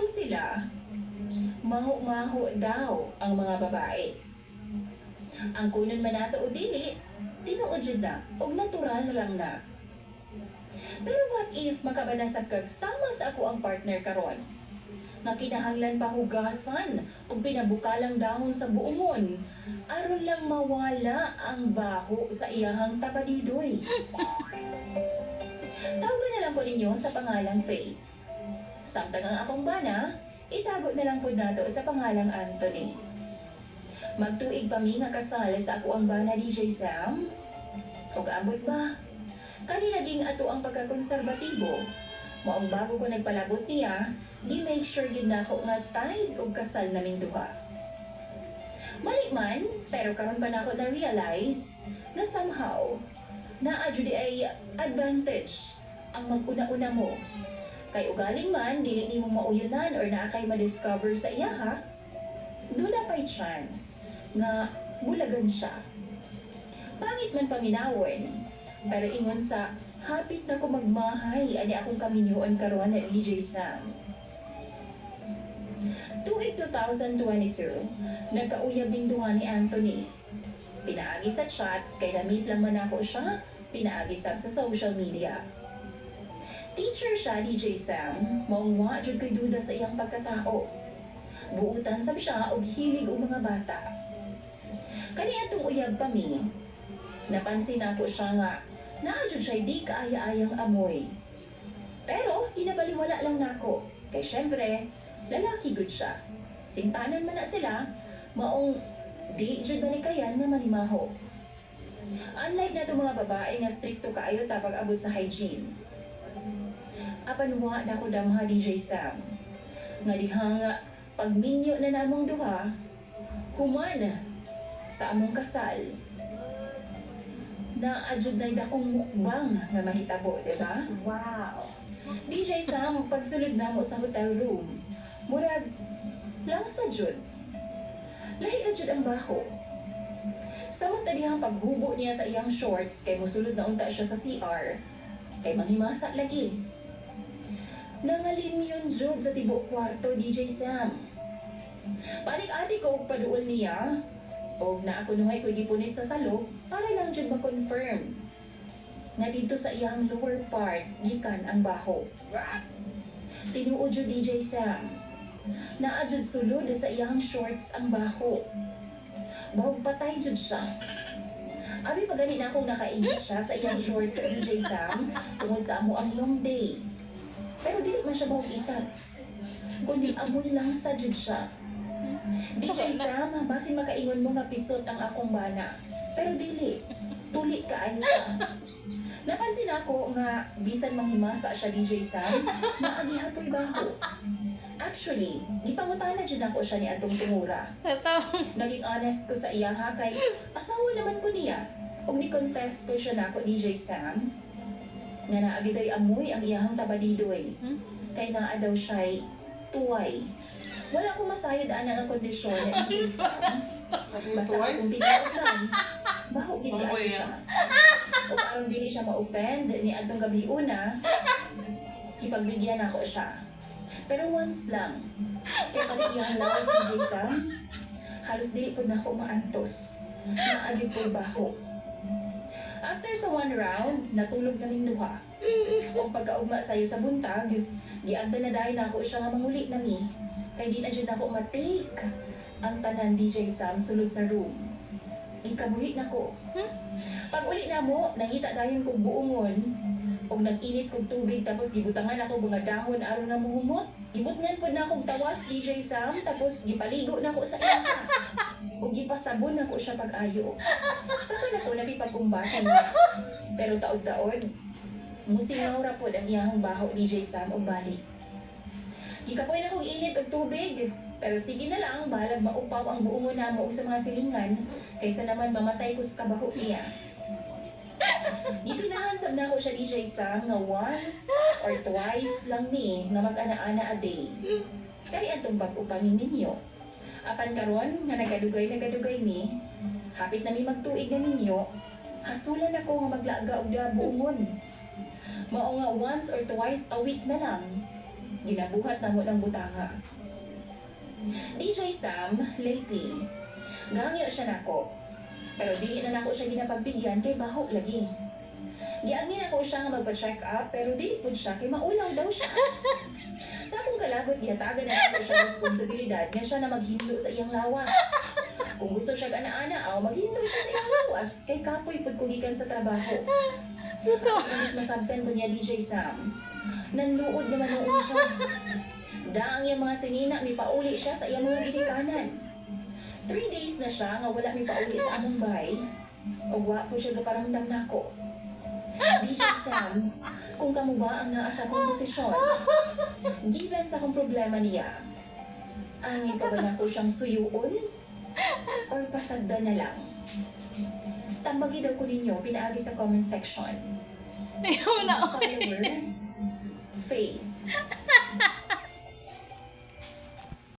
Ingon sila, maho-maho daw ang mga babae. Ang kunon man nato o dili, tinuod jud na og natural lang na. Pero what if makabanasab kag sama sa ako ang partner karon? Nga kinahanglan pa hugasan ug pinabukalang dahon sa buongon aron lang mawala ang baho sa iyahang tabadidoy. Tawagan na lang po ninyo sa pangalang Faith. Samtang ang akong bana, itago na lang po nato sa pangalang Anthony. Magtuig pa mi nga kasal sa ako ang bana DJ Sam? O gaabot ba? Kani naging ato ang pagkakonserbatibo. Maong bago ko nagpalabot niya, di-make sure gid nako nga tied og kasal naming duha. Mali man, pero karon pa nako na-realize na somehow, naa-jud ay advantage ang mag-una-una mo. Kay ugaling man, dili nimo mauyunan or naa kay ma-discover sa iya ha, doon pa'y chance na bulagan siya. Pangit man paminawon, pero ingon sa hapit na ko magmahay ani akong kaminyoon karon na DJ Sam. Tuig 2022, nagkauyabing duha ni Anthony. Pinaagi sa chat, kay na-meet lang man ako siya, pinaagi sab sa social media. Teacher siya, DJ Sam, maong wa jud kay duda sa iyang pagkatao. Buutan sab siya og hilig og mga bata. Kani atong uyab pa mi, napansin ako siya nga naa jud siya di kaaya-ayang amoy. Pero ginabaliwala lang nako, kay syempre lalaki gud siya. Sintanan man na sila, maong di jud manikayan nga manimaho. Unlike nato mga babae nga strikto kaayo tapag abot sa hygiene. Apan wa na ko damha DJ Sam. Nga dihang pagminyo na namong duha, human sa among kasal. Na adjud na dakong mukbang nga mahitabo, di ba? Wow! DJ Sam, pagsulod namo sa hotel room, murag lang sa jud. Lahi na jud ang baho. Samot na dihang paghubo niya sa iyang shorts kay mosulod na unta siya sa CR, kay manghimasa lagi. Nangalimyon jud sa tibuok kwarto, DJ Sam. Panik-ati ko og paduol niya, og na ako nuhay ko'y gipunit sa salog para lang jud ma-confirm nga dito sa iyang lower part gikan ang baho. Tinuod jud DJ Sam, naa jud sulod sa iyang shorts ang baho. Bahog patay jud siya. Abi pa gani na akong nakainit siya sa iyang shorts sa DJ Sam tungod sa amo ang long day. Pero dili man siya bahog itats, kundi amoy lang sa jud siya. DJ Sam, basin makaingon mo nga pisot ang akong bana. Pero dili, tuli kaayo siya. Napansin ako nga bisan manghimasa siya DJ Sam, maagihapoy baho. Actually, ipangutana dyan ako siya ni atong tungura. Naging honest ko sa iya ha, kay asawa naman ko niya. Ug ni-confess ko siya nako DJ Sam, nga naagitoy amoy ang iyahang tabadidoy. Kay naa daw siya'y tuway. Wala akong masayod ana ang kondisyon na DJ Sam. Basta akong tinuod lang, baho gintaan siya. O aron dili siya ma-offend ni atong gabi una, ipagbigyan ako siya. Pero once lang, kaya pati iyang lawas ni DJ Sam, halos dili po na ako maantos. Maagid po baho. After sa one round, natulog naming duha. O pagkaugma sayo sa buntag, giagda na dahil na ako siya nga manguli nami. Kay di na dyan ako matake ang tanan DJ Sam sulod sa room. Ikabuhi na ko. Pag uli na mo, nangita dayon kong buongon. O nag-init kong tubig tapos gibutangan ako mga dahon aron nga muhumot. Gibutngan po na akong tawas DJ Sam tapos gipaligo na ako sa iya. O gipasabon na ko siya pag-ayo. Saka na ko nakipag-umbatan niya. Pero taod-taod, musingaw ra pod ang iyang baho DJ Sam og balik. Gikapoy na kong init og tubig. Pero sige na lang, balag maupaw ang buongon na mo sa mga silingan kaysa naman mamatay ko sa kabaho niya. Ipinahansab na ko siya DJ Sam nga once or twice lang ni nga mag-ana-ana a day. Kani atong pag-upangin ninyo. Apan karon nga nagadugay mi, hapit na mi magtuig na ninyo, hasulan ako nga maglaga og buongon. Mao nga once or twice a week na lang. ginabuhat na mo ng butanga. DJ Sam, lately, gangyo siya nako. Pero dili na nako siya ginapagbigyan kay baho lagi. Giagni nako siya nga magpa-check up pero dili pud siya kay maulaw daw siya. Sa akong kalagot, gihatagan na ako siya responsibilidad nga siya na maghinlo sa iyang lawas. Kung gusto siya ana-ana, maghinlo siya sa iyang lawas kay kapoy pud ko gikan sa trabaho. Inis masabtan ko niya DJ Sam. Nanluod naman noon siya. Daang yung mga sinina, may pauli siya sa iyang mga ginikanan. 3 days na siya nga wala may pauli sa among bay. O wa po siya gaparamdam nako. DJ Sam, kung kamo ba ang naasa kong posisyon, given sa akong problema niya, angay pa ba na ko siyang suyuon? Or pasagda na lang? Tambagi daw ko ninyo, pinaagi sa comment section. Ay, wala ko. Follower, Faith.